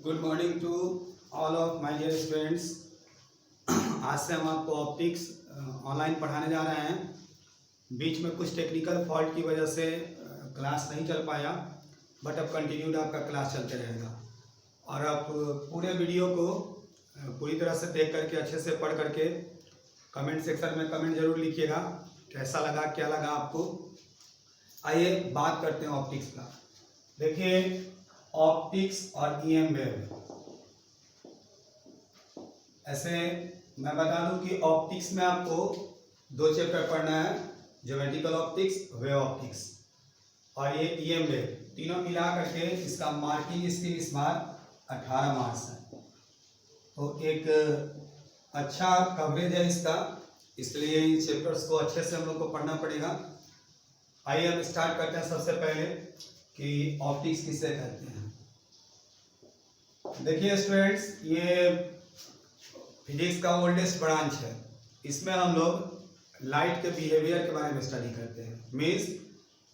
Good morning to all of my dear students. आज से हम आपको ऑप्टिक्स ऑनलाइन पढ़ाने जा रहे हैं। बीच में कुछ टेक्निकल फॉल्ट की वजह से क्लास नहीं चल पाया, बट अब कंटिन्यूड आपका क्लास चलते रहेगा। और आप पूरे वीडियो को पूरी तरह से देख करके अच्छे से पढ़ करके कमेंट सेक्शन में कमेंट जरूर लिखिएगा, कैसा लगा क्या लगा आपको। आइए बात करते हैं ऑप्टिक्स का। देखिए, ऑप्टिक्स और ईएम वेव, ऐसे मैं बता दूं कि ऑप्टिक्स में आपको दो चैप्टर पढ़ना है, ज्योमेट्रिकल ऑप्टिक्स, वेव ऑप्टिक्स, और ये ईएम वेव, तीनों मिला करके इसका मार्किंग स्कीम इस बार 18 मार्क्स है। तो एक अच्छा कवरेज है इसका, इसलिए इन चैप्टर्स को अच्छे से हम लोग को पढ़ना पड़ेगा। आइए हम स्टार्ट करते हैं सबसे पहले कि ऑप्टिक्स किसे कहते हैं। देखिए स्टूडेंट्स, ये फिजिक्स का ओल्डेस्ट ब्रांच है। इसमें हम लोग लाइट के बिहेवियर के बारे में स्टडी करते हैं। Means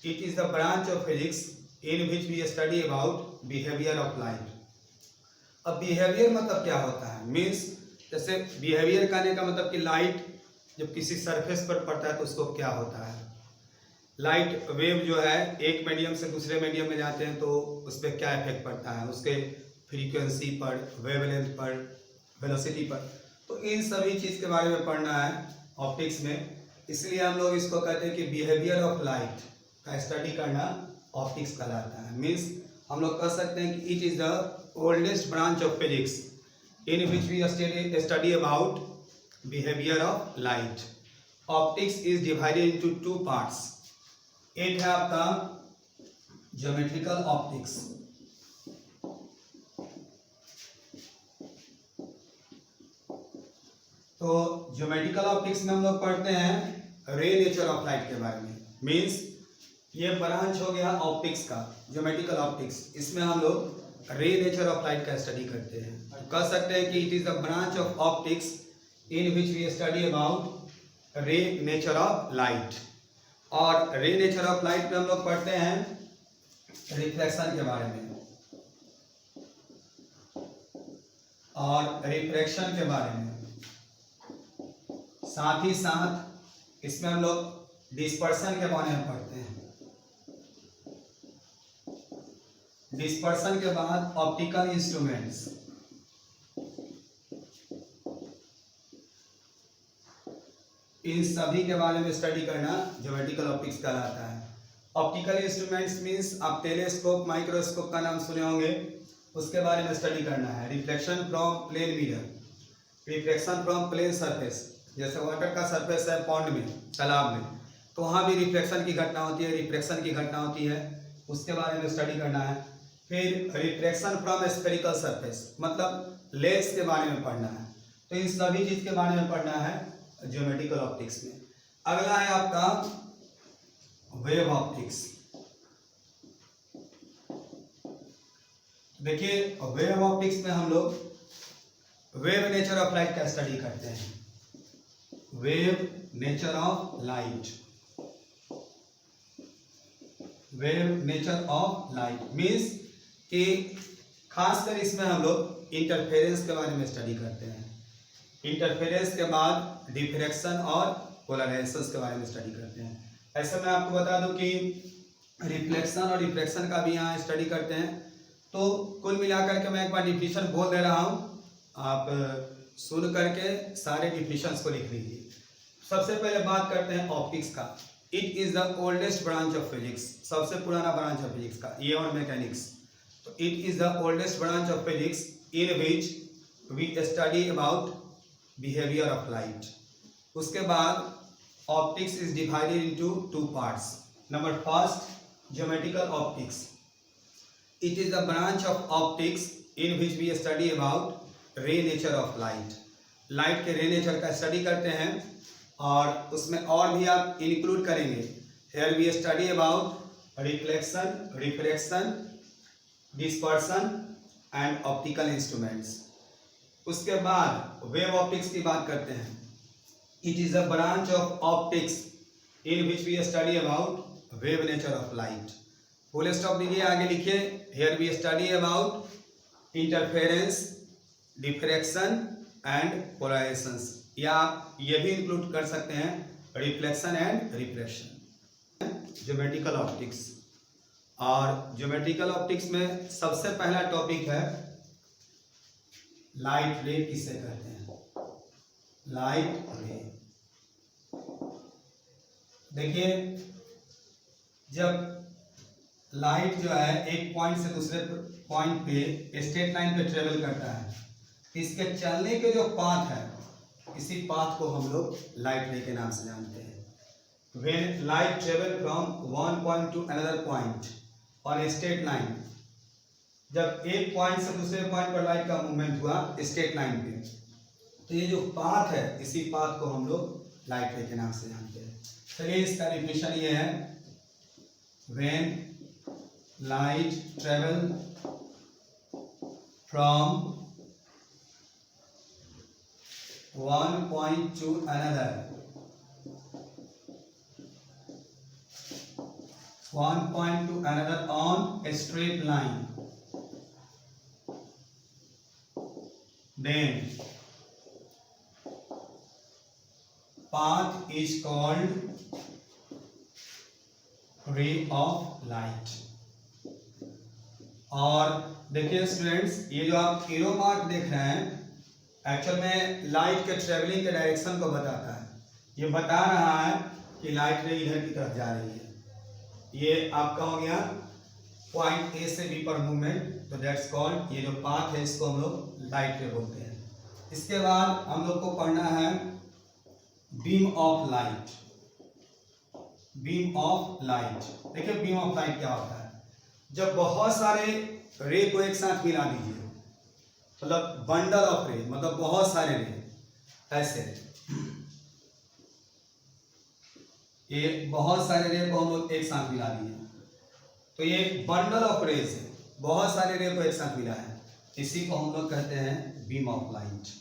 it is the branch of physics in which we study about behaviour of light. अब बिहेवियर मतलब क्या होता है? मीन्स जैसे बिहेवियर कहने का मतलब कि लाइट जब किसी सरफेस पर पड़ता है तो उसको क्या होता है। लाइट वेव जो है एक मीडियम से दूसरे मीडियम में जाते हैं तो उस पर क्या इफेक्ट पड़ता है, उसके फ्रीक्वेंसी पर, वेवलेंथ पर, वेलोसिटी पर। तो इन सभी चीज़ के बारे में पढ़ना है ऑप्टिक्स में, इसलिए हम लोग इसको कहते हैं कि बिहेवियर ऑफ लाइट का स्टडी करना ऑप्टिक्स कहलाता है। मीन्स हम लोग कह सकते हैं कि it is the oldest branch of physics in which we study about behaviour of light. Optics is divided into two parts. एक है आपका ज्योमेट्रिकल ऑप्टिक्स। तो ज्योमेट्रिकल ऑप्टिक्स में हम लोग पढ़ते हैं रे नेचर ऑफ लाइट के बारे में। मीन्स ये ब्रांच हो गया ऑप्टिक्स का, ज्योमेट्रिकल ऑप्टिक्स। इसमें हम लोग रे नेचर ऑफ लाइट का स्टडी करते हैं। तो कह सकते हैं कि it is the branch of optics in which we study about ray nature of light. और रे नेचर ऑफ लाइट में हम लोग पढ़ते हैं रिफ्लेक्शन के बारे में और रिफ्रैक्शन के बारे में। साथ ही साथ इसमें हम लोग डिस्पर्सन के बारे में पढ़ते हैं। डिस्पर्सन के बाद ऑप्टिकल इंस्ट्रूमेंट्स, इन सभी के बारे में स्टडी करना ज्योमेट्रिकल ऑप्टिक्स कहलाता है। ऑप्टिकल इंस्ट्रूमेंट्स मींस आप टेलीस्कोप, माइक्रोस्कोप का नाम सुने होंगे, उसके बारे में स्टडी करना है। Reflection from plane mirror, reflection from plane surface, जैसे वाटर का सरफेस है पॉन्ड में, तालाब में, तो वहाँ भी रिफ्लेक्शन की घटना होती है, रिफ्रैक्शन की घटना होती है, उसके बारे में स्टडी करना है। फिर रिफ्लेक्शन फ्रॉम स्फेरिकल सरफेस, मतलब लेंस के बारे में पढ़ना है। तो इन सभी चीज़ के बारे में पढ़ना है ज्योमेट्रिकल ऑप्टिक्स में। अगला है आपका वेव ऑप्टिक्स। देखिए, वेव ऑप्टिक्स में हम लोग वेव नेचर ऑफ लाइट का स्टडी करते हैं। Wave nature of light, wave nature of light means कि खासकर इसमें हम लोग इंटरफेरेंस के बारे में स्टडी करते हैं। इंटरफेरेंस के बाद डिफ्रैक्शन और पोलराइजेशन के बारे में स्टडी करते हैं। ऐसे मैं आपको बता दूं कि रिफ्लेक्शन और रिफ्रैक्शन का भी यहाँ स्टडी करते हैं। तो कुल मिलाकर के मैं एक बार डिफिनीशन बोल दे रहा हूँ, आप सुन करके सारे डिफिनीशंस को लिख लीजिए। सबसे पहले बात करते हैं ऑप्टिक्स का। It is the oldest branch of physics, सबसे पुराना ब्रांच ऑफ फिजिक्स का, ये और मैकेनिक्स। तो it is the oldest branch of physics in which we study about behaviour of light. उसके बाद optics is divided into two parts. Number first, geometrical optics. It is the branch of optics in which we study about ray nature of light. Light के ray nature का study करते हैं और उसमें और भी आप इंक्लूड करेंगे। Here we study about reflection, refraction, dispersion and optical instruments. उसके बाद वेव ऑप्टिक्स की बात करते हैं। It is a branch of optics in which we study about wave nature of light. Full stop दीजिए, आगे लिखिए। Here we study about interference, diffraction and polarisation, या ये भी इंक्लूड कर सकते हैं reflection and refraction. Geometrical optics, और ज्योमेट्रिकल ऑप्टिक्स में सबसे पहला टॉपिक है लाइट रे किसे कहते हैं। लाइट रे, देखिए जब लाइट जो है एक पॉइंट से दूसरे पॉइंट पे स्ट्रेट लाइन पे ट्रेवल करता है, इसके चलने के जो पाथ है, इसी पाथ को हम लोग लाइट रे के नाम से जानते हैं। When light travel from one point to another point on a straight line, जब एक पॉइंट से दूसरे पॉइंट पर लाइट का मूवमेंट हुआ स्ट्रेट लाइन पे, तो ये जो पाथ है, इसी पाथ को हम लोग लाइट रे के नाम से जानते हैं। चलिए इसका डेफिनेशन ये है, when light travel from one point to another, one point to another on a straight line, then path is called ray of light। और देखिए स्टूडेंट्स, ये जो आप एरो मार्क देख रहे हैं, एक्चुअल में लाइट के ट्रेवलिंग के डायरेक्शन को बताता है। ये बता रहा है कि लाइट रे इधर की तरफ जा रही है। ये आपका हो गया पॉइंट ए से बी पर मूवमेंट, तो दैट्स कॉल्ड, ये जो पाथ है इसको हम लोग लाइट रे बोलते हैं। इसके बाद हम लोग को पढ़ना है beam of light. Beam of light, देखिए बीम ऑफ लाइट क्या होता है, जब बहुत सारे रे को एक साथ मिला दीजिए, मतलब बंडल ऑफ रे, मतलब बहुत सारे रे, ऐसे ये बहुत सारे रे को हम लोग एक साथ मिला दिए, तो ये बंडल ऑफ रेज है, बहुत सारे रे को एक साथ मिला है, इसी को हम लोग कहते हैं beam of light.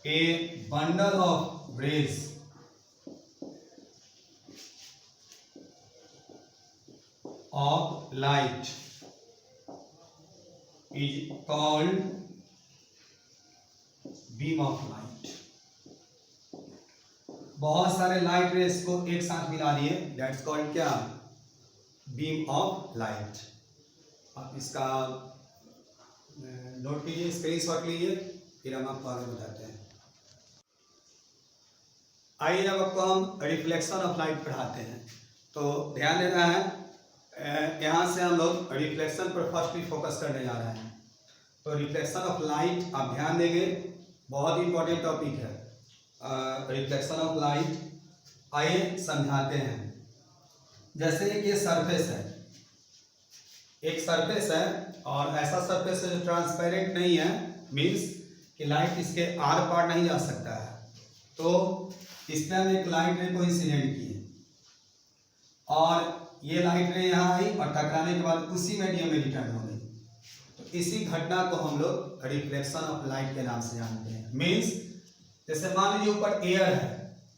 A bundle of rays of light is called beam of light। बहुत सारे लाइट रेस को एक साथ मिला दिए, दैट्स कॉल्ड क्या, बीम ऑफ लाइट। आप इसका नोट कीजिए, स्क्रीनशॉट लीजिए, फिर हम आपको आगे बताते हैं। आइए, जब आपको हम रिफ्लेक्शन ऑफ लाइट पढ़ाते हैं तो ध्यान देना है, यहाँ से हम लोग रिफ्लेक्शन पर फर्स्टली फोकस करने जा रहे हैं। तो रिफ्लेक्शन ऑफ लाइट आप ध्यान देंगे, बहुत ही इंपॉर्टेंट टॉपिक है रिफ्लेक्शन ऑफ लाइट। आइए समझाते हैं। जैसे कि ये सरफेस है, एक सरफेस है, और ऐसा सरफेस है जो ट्रांसपेरेंट नहीं है, मीन्स कि लाइट इसके आर पार नहीं जा सकता है। तो इस पर हम एक लाइट रे को इंसिडेंट किए, और ये लाइट रे यहाँ आई और टकराने के बाद उसी मीडियम में रिटर्न हो गई, तो इसी घटना को हम लोग रिफ्लेक्शन ऑफ लाइट के नाम से जानते हैं। मीन्स जैसे मान लीजिए ऊपर एयर है,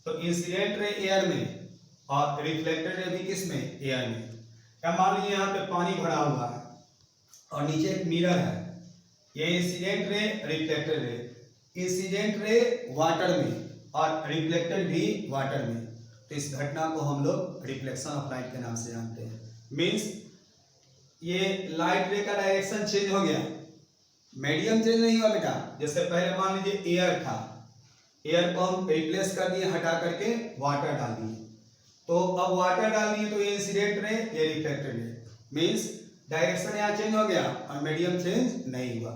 तो इंसिडेंट रे एयर में और रिफ्लेक्टेड रे भी किस में, एयर में। या मान लीजिए यहाँ पे पानी भरा हुआ है और नीचे एक मिरर है, ये incident ray, reflected ray. Incident ray water में और रिफ्लेक्टेड भी वाटर में, तो इस घटना को हम लोग रिफ्लेक्शन ऑफ लाइट के नाम से जानते हैं। मीन्स ये लाइट रे का डायरेक्शन चेंज हो गया, मीडियम चेंज नहीं हुआ बेटा। जैसे पहले मान लीजिए एयर था, एयर को हम रिप्लेस कर दिए, हटा करके वाटर डाल दिए, तो अब वाटर डाल दिए तो ये इंसिडेंट रे, ये रिफ्लेक्टेड रे, मीन्स डायरेक्शन यहाँ चेंज हो गया और मीडियम चेंज नहीं हुआ।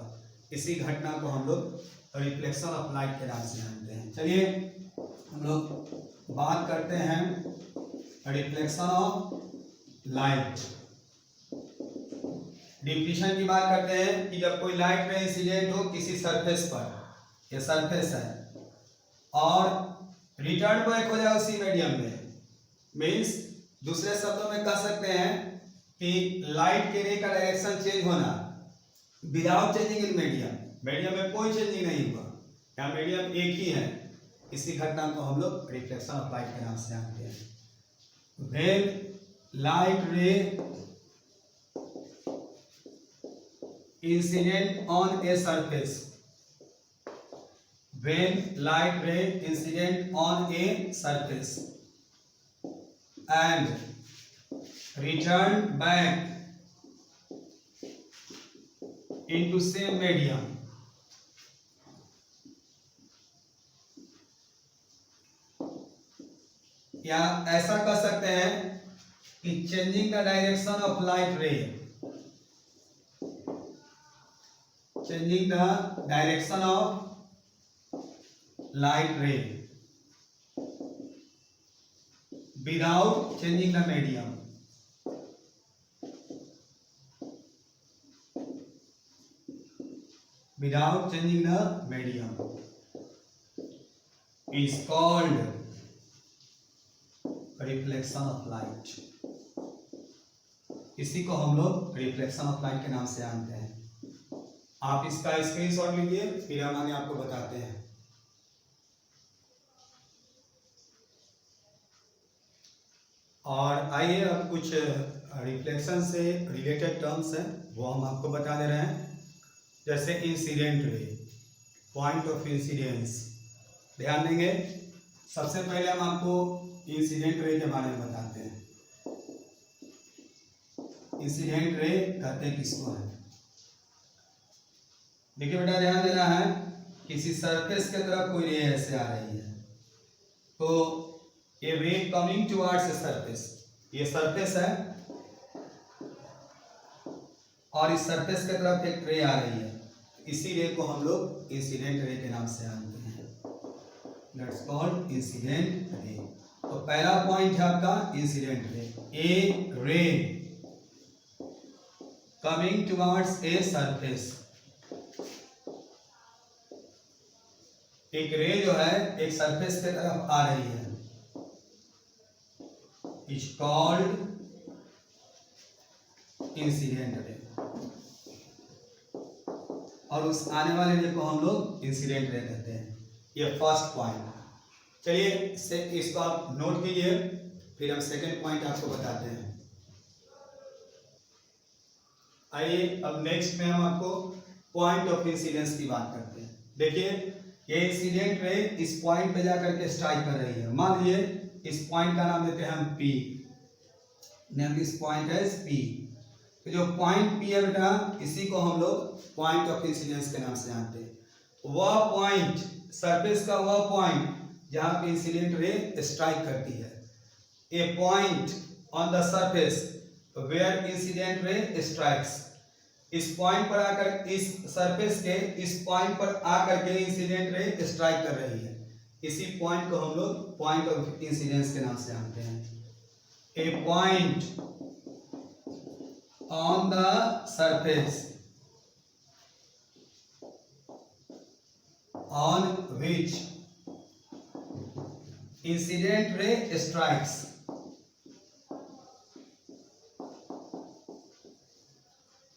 इसी घटना को हम लोग रिफ्लेक्शन ऑफ लाइट के नाम से जानते हैं। चलिए हम लोग बात करते हैं रिफ्लेक्शन ऑफ लाइट। डिफिनेशन की बात करते हैं कि जब कोई लाइट रे इंसिडेंट हो किसी सरफेस पर, ये सरफेस है, और रिटर्न बैक हो जाए उसी मीडियम में, मीन्स दूसरे शब्दों में कह सकते हैं कि लाइट के रे का डायरेक्शन चेंज होना without changing in medium, medium में कोई चेंजिंग नहीं हुआ, यहाँ मीडियम एक ही है। इसी घटना को हम लोग रिफ्लेक्शन ऑफ लाइट के नाम से जानते हैं। व्हेन लाइट रे incident on a surface, when light ray incident on a surface and return back into same medium, या ऐसा कर सकते हैं कि changing the direction of light रे, changing the direction of light ray without changing the medium. Without changing the medium is called reflection of light. इसी को हम लोग रिफ्लेक्शन ऑफ लाइट के नाम से जानते हैं। आप इसका स्क्रीनशॉट लीजिए, फिर हम आगे आपको बताते हैं। और आइए अब कुछ रिफ्लेक्शन से रिलेटेड टर्म्स हैं वो हम आपको बता दे रहे हैं। जैसे incident ray, point of incidence, ध्यान देंगे। सबसे पहले हम आपको इंसिडेंट रे के बारे में बताते हैं। इंसिडेंट रे कहते हैं किसको है? देखिए बेटा, ध्यान देना है, किसी सरफेस के तरफ कोई रे ऐसे आ रही है, तो ये ray coming towards a surface, ये सरफेस है और इस सरफेस के तरफ एक रे आ रही है, इसी रे को हम लोग इंसिडेंट रे के नाम से जानते हैं। That's called incident ray. तो पहला पॉइंट है आपका incident ray, A ray coming towards a surface. एक रे जो है एक सरफेस के तरफ आ रही है, इज कॉल्ड इंसिडेंट रे, और उस आने वाले रे को हम लोग इंसिडेंट रे कहते हैं। ये फर्स्ट पॉइंट। चलिए इसको आप नोट कीजिए, फिर हम सेकंड पॉइंट आपको बताते हैं। आइए अब नेक्स्ट में हम आपको पॉइंट ऑफ इंसिडेंस की बात करते हैं। देखिए, ये इंसिडेंट रे इस पॉइंट पे जाकर के स्ट्राइक कर रही है। मान लीजिए इस पॉइंट का नाम देते हैं हम P, name this point as P। तो जो पॉइंट P है बेटा, इसी को हम लोग पॉइंट ऑफ इंसिडेंस के नाम से जानते हैं। वह पॉइंट, सरफेस का वह पॉइंट जहां पे इंसिडेंट रे स्ट्राइक करती है। A point on the surface where incident ray strikes, इस पॉइंट पर आकर, इस सरफेस के इस पॉइंट पर आकर के इंसिडेंट रे स्ट्राइक कर रही है, इसी पॉइंट को हम लोग पॉइंट ऑफ इंसिडेंस के नाम से जानते हैं। A point on the surface on which incident ray strikes,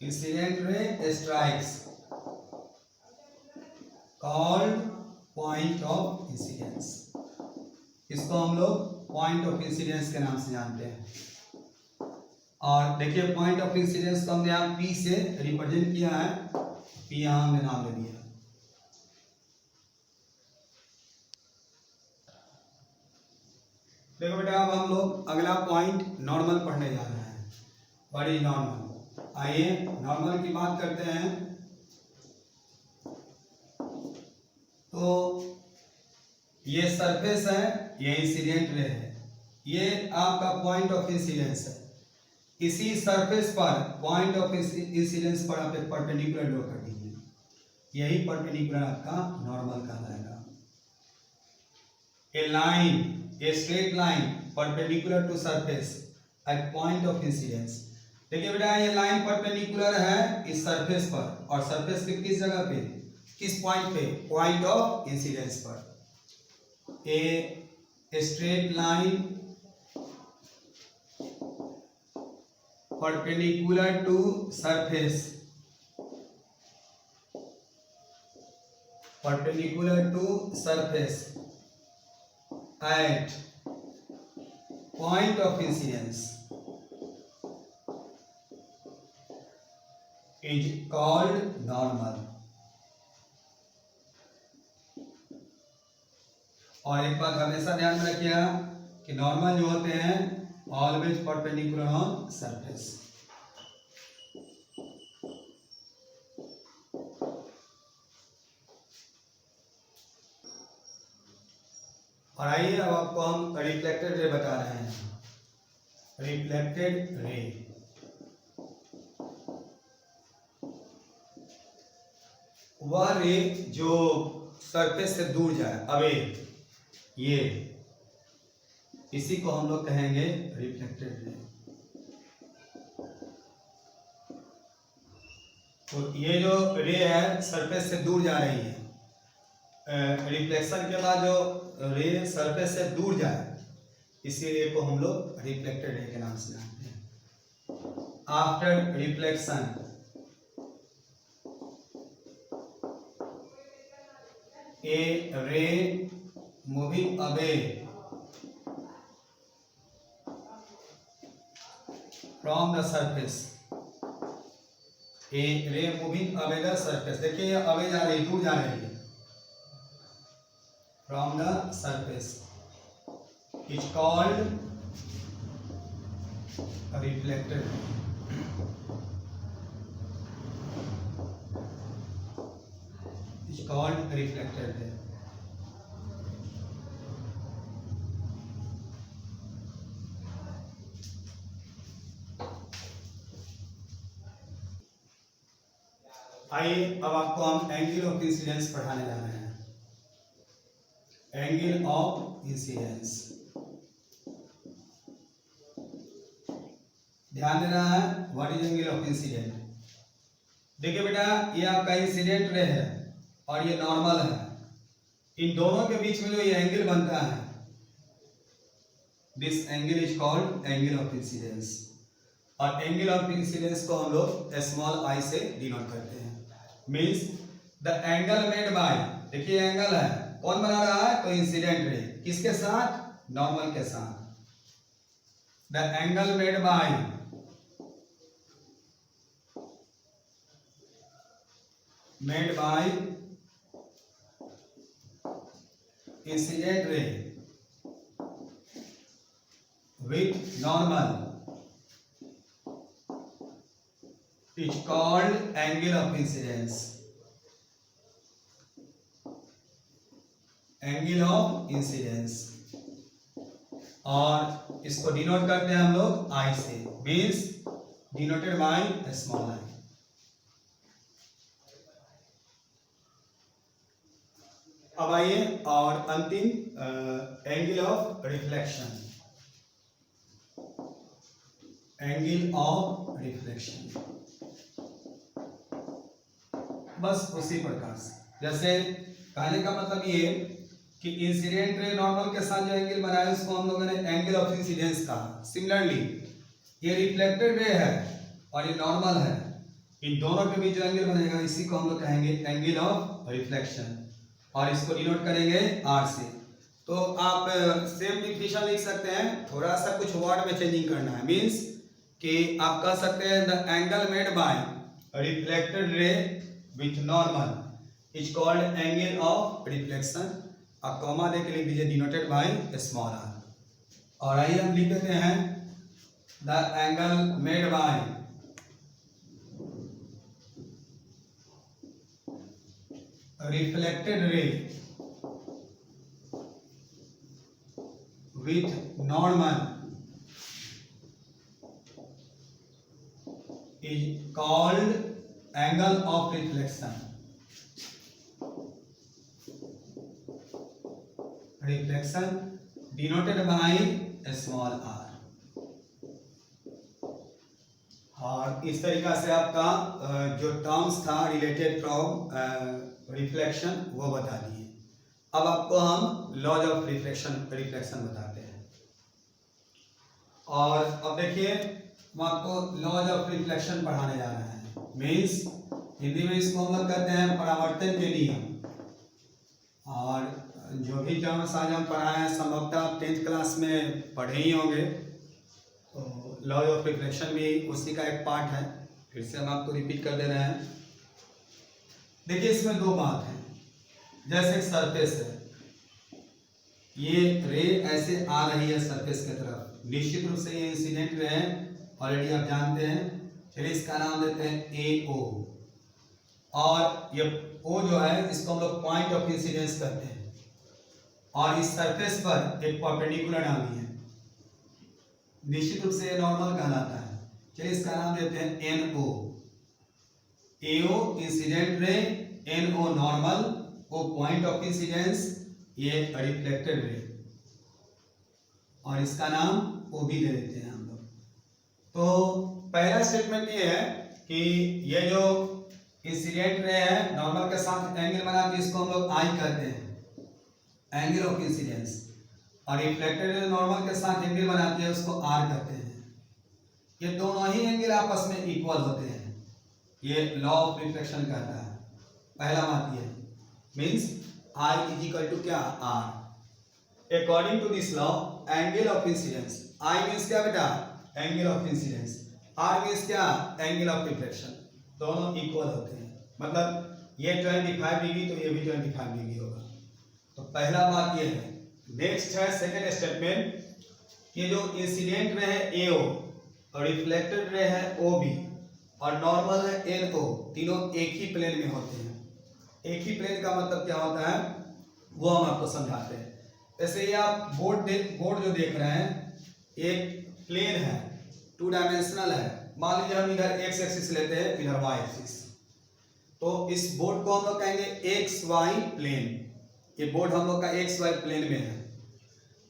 incident ray strikes called point of incidence। इसको हम लोग पॉइंट ऑफ इंसिडेंस के नाम से जानते हैं। और देखिए, पॉइंट ऑफ इंसिडेंस को हमने यहाँ P से रिप्रेजेंट किया है, P यहाँ हमने नाम ले दिया। देखो बेटा, अब हम लोग अगला पॉइंट नॉर्मल पढ़ने जा रहे हैं। What is normal? आइए नॉर्मल की बात करते हैं। तो ये सरफेस है, ये इंसिडेंट रे है, ये आपका पॉइंट ऑफ इंसिडेंस है। इसी सरफेस पर पॉइंट ऑफ इंसिडेंस पर आप एक परपेंडिकुलर ड्रॉ कर दीजिए, यही परपेंडिकुलर आपका नॉर्मल कहलाएगा। ए line, a straight line perpendicular to surface at point of incidence। देखिए बेटा, ये लाइन परपेंडिकुलर है इस सरफेस पर, और सरफेस के किस जगह पे, किस पॉइंट पे? पॉइंट ऑफ इंसिडेंस पर। A straight line perpendicular to surface, perpendicular to surface at point of incidence is called normal. और एक बात हमेशा ध्यान में रखिएगा कि नॉर्मल जो होते हैं ऑलवेज परपेंडिकुलर ऑन सरफेस। और आइए अब आपको हम रिफ्लेक्टेड रे बता रहे हैं। रिफ्लेक्टेड रे वह रे जो सरफेस से दूर जाए, अवे, ये इसी को हम लोग कहेंगे रिफ्लेक्टेड रे। तो ये जो रे है सरफेस से दूर जा रही है, रिफ्लेक्शन के बाद जो रे सरफेस से दूर जाए, इसी रे को हम लोग रिफ्लेक्टेड रे के नाम से जानते हैं। After reflection a ray moving away from the surface, a ray moving away the surface, देखिए ये अवे जा रही है, दूर जा रही है, from the surface is called reflected, is called reflected ray। आइए अब आपको हम एंगल ऑफ इंसिडेंस पढ़ाने जा रहे हैं। एंगल ऑफ इंसिडेंस, ध्यान देना है what is angle of incident. देखिए बेटा, ये आपका इंसिडेंट रे है और ये नॉर्मल है, इन दोनों के बीच में जो ये एंगल बनता है, this angle is called angle of incidence. और एंगल ऑफ इंसिडेंस को हम लोग स्मॉल आई से डिनोट करते हैं। Means the angle made by, देखिए एंगल है, कौन बना रहा है? तो इंसिडेंट रे, किसके साथ? नॉर्मल के साथ। The angle made by incident ray with normal is called angle of incidence, angle of incidence। और इसको डिनोट करते हैं हम लोग आई से, means denoted by small I. अब आइए और अंतिम angle of reflection, angle of reflection बस उसी प्रकार से, जैसे कहने का मतलब ये कि इंसिडेंट रे नॉर्मल के साथ जो एंगल बनाया उसको हम लोगों ने एंगल ऑफ इंसिडेंस कहा। सिमिलरली ये रिफ्लेक्टेड रे है और ये नॉर्मल है, इन दोनों के बीच जो एंगल बनेगा इसी को हम लोग कहेंगे एंगल ऑफ रिफ्लेक्शन, और इसको डिनोट करेंगे आर से। तो आप सेम डिफिनेशन लिख सकते हैं, थोड़ा सा कुछ वर्ड में चेंजिंग करना है। मीन्स कि आप कह सकते हैं the angle made by reflected ray with normal is called angle of reflection. आप कॉमा दे के लिख दीजिए डिनोटेड बाय स्मॉल आर। और आइए हम लिख देते हैं the angle made by reflected ray with normal is called angle of reflection, reflection denoted by small r। और इस तरीका से आपका जो टर्म्स था रिलेटेड फ्रॉम रिफ्लेक्शन वो बता दिए। अब आपको हम लॉज ऑफ रिफ्लेक्शन बताते हैं। और अब देखिए हम आपको लॉज ऑफ रिफ्लेक्शन पढ़ाने जा रहे हैं। मीन्स हिंदी में इसको हम लोग कहते हैं परावर्तन के नियम। और जो भी टर्म्स आज हम पढ़ाए हैं संभवतः 10th क्लास में पढ़े ही होंगे, तो लॉज ऑफ रिफ्लेक्शन भी उसी का एक पार्ट है। फिर से हम आपको रिपीट कर दे रहे हैं। देखिए इसमें दो बात है, जैसे एक सरफेस है, ये रे ऐसे आ रही है सरफेस की तरफ, निश्चित रूप से ये इंसिडेंट रे है, ऑलरेडी आप जानते हैं। चलिए इसका नाम देते हैं ए ओ, और ये ओ जो है इसको हम लोग पॉइंट ऑफ इंसिडेंस कहते हैं, और इस सरफेस पर एक परपेंडिकुलर नामी है, निश्चित रूप से ये नॉर्मल कहलाता है। चलिए इसका नाम देते हैं N O. A O incident ray, N O normal, O point of incidence, ये रिफ्लेक्टेड रे, और इसका नाम ओ भी दे देते हैं हम लोग। तो पहला स्टेटमेंट ये है कि ये जो इंसिडेंट रे है नॉर्मल के साथ एंगल बना के इसको हम लोग आई कहते हैं, एंगल ऑफ इंसिडेंस, और रिफ्लेक्टेड रे नॉर्मल के साथ एंगल बनाती है उसको आर कहते हैं। ये दोनों ही एंगल आपस में इक्वल होते हैं, ये लॉ ऑफ रिफ्लेक्शन कहता है। पहला बात ये means I is equal to क्या, R। According to this law angle of incidence, I means क्या बेटा, angle of incidence, R means क्या, एंगल ऑफ रिफ्लेक्शन, दोनों इक्वल होते हैं। मतलब ये 25 डिग्री तो ये भी 25 डिग्री होगा। तो पहला बात ये है। नेक्स्ट है सेकेंड स्टेटमेंट, ये जो इंसिडेंट रे है ए ओ, और रिफ्लेक्टेड रे है ओ बी, और नॉर्मल है एन ओ, तीनों एक ही प्लेन में होते हैं। एक ही प्लेन का मतलब क्या होता है वो हम आपको समझाते हैं। जैसे ये आप बोर्ड जो देख रहे हैं, एक प्लेन है, 2 डायमेंशनल है। मान लीजिए हम इधर एक्स एक्सिस लेते हैं, इधर वाई एक्सिस, तो इस बोर्ड को हम लोग कहेंगे एक्स वाई प्लेन। ये बोर्ड हम लोग का एक्स वाई प्लेन में है।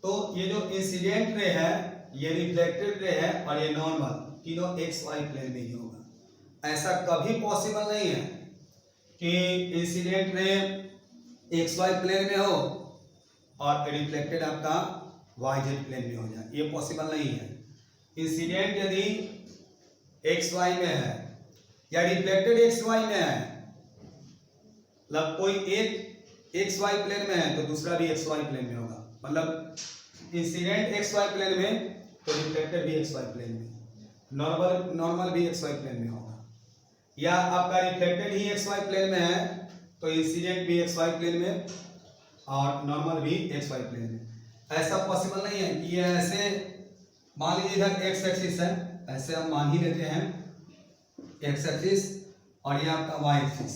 तो ये जो इंसिडेंट रे है, ये रिफ्लेक्टेड रे है, और ये नॉर्मल, तीनों एक्स वाई प्लेन में ही होगा। ऐसा कभी पॉसिबल नहीं है कि incident ray x Y plane में हो और रिफ्लेक्टेड आपका वाई जेड प्लेन में हो जाए, ये पॉसिबल नहीं है। इंसिडेंट यदि एक्स वाई में है या रिफ्लेक्टेड एक्स वाई में है, मतलब कोई एक एक्स वाई प्लेन में है तो दूसरा भी एक्स वाई प्लेन में होगा। मतलब इंसिडेंट एक्स वाई प्लेन में तो रिफ्लेक्टेड भी एक्स वाई प्लेन में, नॉर्मल भी एक्स वाई प्लेन में होगा। या आपका रिफ्लेक्टेड ही एक्स वाई प्लेन में है तो इंसिडेंट भी एक्स वाई प्लेन में और नॉर्मल भी एक्स वाई प्लेन में। ऐसा पॉसिबल नहीं है कि ये ऐसे, मान लीजिए इधर एक्स एक्सिस है, ऐसे हम मान ही लेते हैं एक्स एक्सिस, और ये आपका वाई एक्सिस,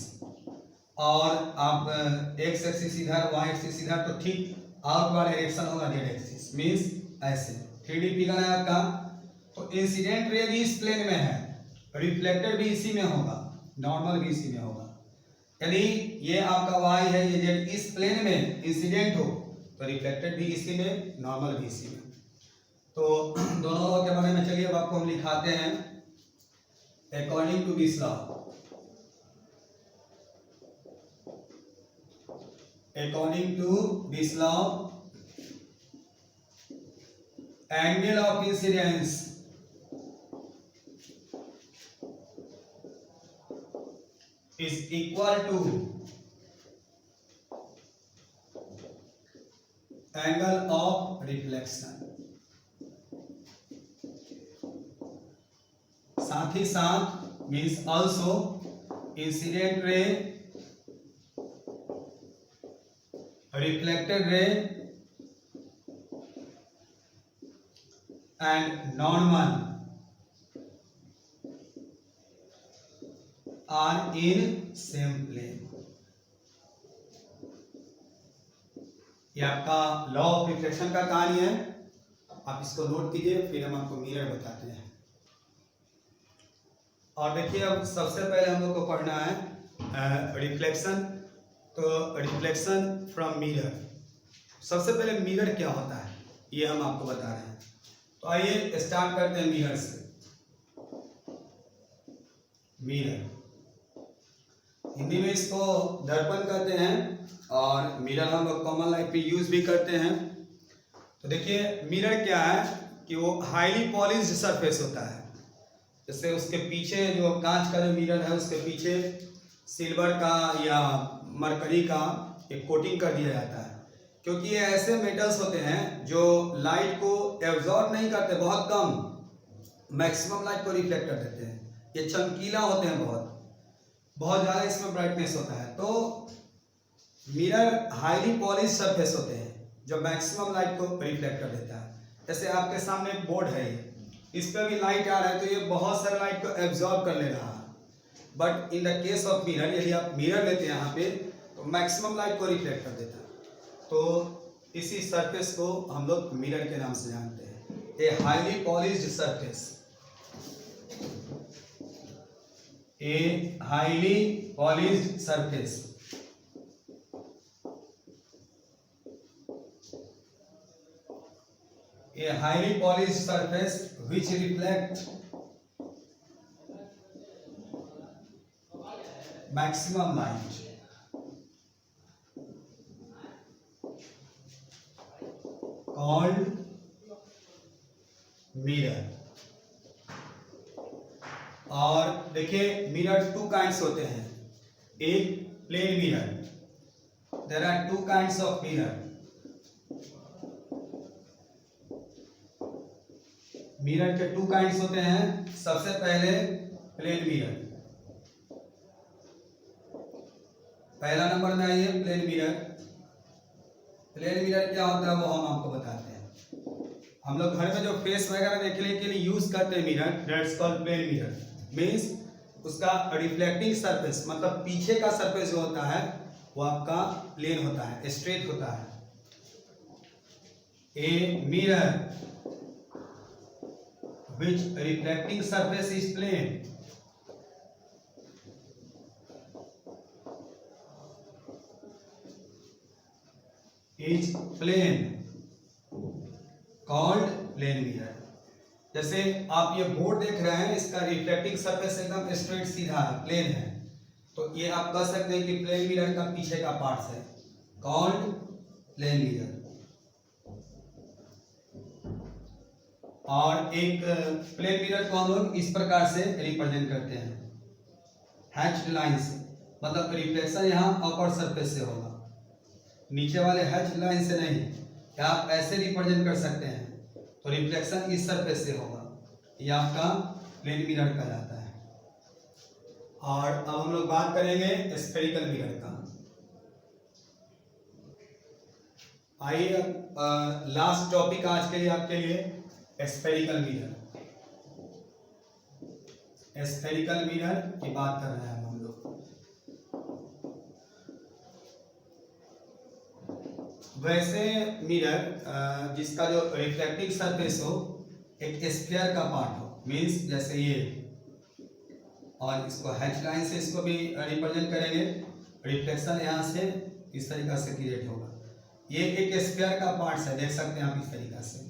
और आप एक्स एक्सिस इधर वाई एक्सिस इधर, तो ठीक आउट वाला डायरेक्शन होगा जेड एक्सिस, मींस ऐसे 3D फिगर है आपका। तो इंसिडेंट रे भी इस प्लेन में है, रिफ्लेक्टेड भी इसी में होगा, नॉर्मल भी इसी में होगा। यदि ये आपका y है, ये z इस प्लेन में इंसिडेंट हो तो रिफ्लेक्टेड भी इसी में, नॉर्मल भी इसी में। तो दोनों लॉ के बारे में चलिए अब आपको हम लिखाते हैं। According to this law, according to this law angle of incidence is equal to angle of reflection। साथ ही साथ means also incident ray, reflected ray and normal are in same plane। ये आपका लॉ ऑफ रिफ्लेक्शन का कहानी है, आप इसको note कीजिए, फिर हम आपको मिरर बताते हैं। और देखिए अब सबसे पहले हम लोग को पढ़ना है रिफ्लेक्शन। तो रिफ्लेक्शन फ्रॉम मिरर, सबसे पहले मिरर क्या होता है ये हम आपको बता रहे हैं। तो आइए स्टार्ट करते हैं मिरर से। मिरर हिंदी में इसको दर्पण कहते हैं, और मिरर हम लोग कॉमन लाइफ पे यूज भी करते हैं। तो देखिए मिरर क्या है कि वो हाईली पॉलिश्ड सरफेस होता है। जैसे उसके पीछे जो कांच का जो मिरर है उसके पीछे सिल्वर का या मरकरी का एक कोटिंग कर दिया जाता है, क्योंकि ये ऐसे मेटल्स होते हैं जो लाइट को एब्जॉर्ब नहीं करते, बहुत कम, मैक्सिमम लाइट को रिफ्लेक्ट कर देते हैं। ये चमकीला होते हैं, बहुत ज़्यादा इसमें ब्राइटनेस होता है। तो मिरर हाईली पॉलिश सरफेस होते हैं जो मैक्सिमम लाइट को रिफ्लेक्ट कर देता है। जैसे आपके सामने एक बोर्ड है, इस पर भी लाइट आ रहा है तो ये बहुत सारा लाइट को एब्जॉर्ब कर ले रहा है। But in the case of mirror, यदि आप मिरर लेते हैं यहाँ पे, तो मैक्सिमम लाइट को रिफ्लेक्ट कर देता है। तो इसी सरफेस को हम लोग मिरर के नाम से जानते हैं। A highly polished surface, a highly polished surface, a highly polished surface which reflect maximum light, called mirror। और देखिए मिरर टू काइंड्स होते हैं, एक plane mirror, there are two kinds of mirror. Mirror के टू काइंड्स होते हैं। सबसे पहले प्लेन मिरर, पहला नंबर में आइए प्लेन मिरर। प्लेन मिरर क्या होता है वो हम आपको बताते हैं। हम लोग घर में जो फेस वगैरह देखने के लिए यूज करते हैं mirror, that's called plane mirror. Means उसका रिफ्लेक्टिंग सरफेस, मतलब पीछे का सरफेस जो होता है वो आपका प्लेन होता है, स्ट्रेट होता है। A mirror which reflecting surface is plane, is plane, called plane mirror। जैसे आप ये बोर्ड देख रहे हैं, इसका रिफ्लेक्टिंग सरफेस एकदम स्ट्रेट सीधा है, प्लेन है, तो ये आप कह सकते हैं कि प्लेन मिरर का पीछे का पार्ट है, कॉल्ड प्लेन मिरर। और एक प्लेन मिरर को हम लोग इस प्रकार से रिप्रेजेंट करते हैं, हैच्ड लाइन से, मतलब रिफ्लेक्शन यहाँ अपर सरफेस से होगा, नीचे वाले हैच्ड लाइन से नहीं। क्या आप ऐसे रिप्रेजेंट कर सकते हैं, तो रिफ्लेक्शन इस सरफेस से होगा, ये आपका प्लेन मिरर कहलाता है। और अब हम लोग बात करेंगे स्फेरिकल मिरर का। आइए लास्ट टॉपिक आज के लिए आपके लिए स्फेरिकल मिरर। स्फेरिकल मिरर की बात कर रहे हैं हम लोग। वैसे मिरर जिसका जो रिफ्लेक्टिंग सरफेस हो एक स्फीयर का पार्ट हो, मींस जैसे ये, और इसको हैच लाइन से इसको भी रिप्रेजेंट करेंगे, रिफ्लेक्शन यहाँ से इस तरीका से क्रिएट होगा। ये एक स्फीयर का पार्ट है, देख सकते हैं आप इस तरीका से,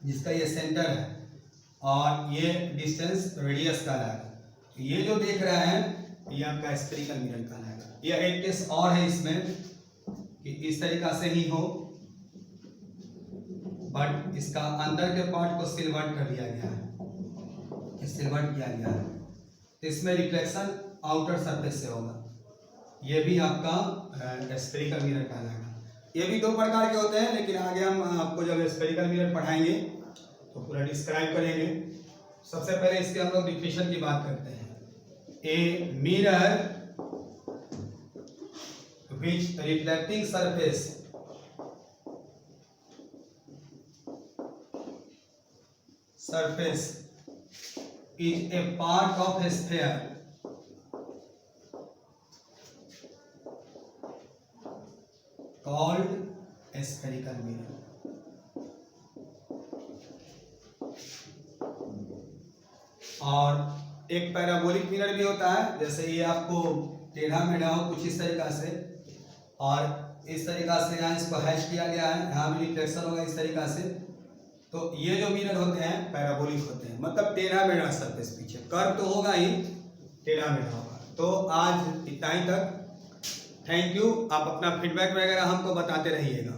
जिसका ये सेंटर है और ये डिस्टेंस रेडियस कहलाएगा। ये जो देख रहे हैं ये आपका स्फेरिकल मिरर कहलाएगा। ये एक केस और है इसमें कि इस तरीका से ही हो, बट इसका अंदर के पार्ट को सिल्वर्ट कर दिया गया है, सिल्वर्ट किया गया है, तो इसमें रिफ्लेक्शन आउटर सरफेस से होगा। ये भी आपका स्फेरिकल मिरर कहलाएगा। ये भी दो प्रकार के होते हैं, लेकिन आगे हम आपको जब स्फेरिकल मिरर पढ़ाएंगे तो पूरा डिस्क्राइब करेंगे। सबसे पहले इसके हम लोग डिफिनेशन की बात करते हैं। A mirror which reflecting surface is a part of a sphere called a spherical mirror। और एक पैराबोलिक मिरर भी होता है, जैसे ये आपको टेढ़ा मेढ़ा हो कुछ इस तरीका से, और इस तरीका से यहाँ इसको हैश किया गया है, यहाँ भी रिफ्लेक्शन होगा इस तरीका से। तो ये जो मिरर होते हैं पैराबोलिक होते हैं, मतलब टेढ़ा मेढ़ा सरफेस, पीछे कर्व तो होगा ही, टेढ़ा मेढ़ा होगा। तो आज इतना ही तक, थैंक यू। आप अपना फीडबैक वगैरह हमको बताते रहिएगा।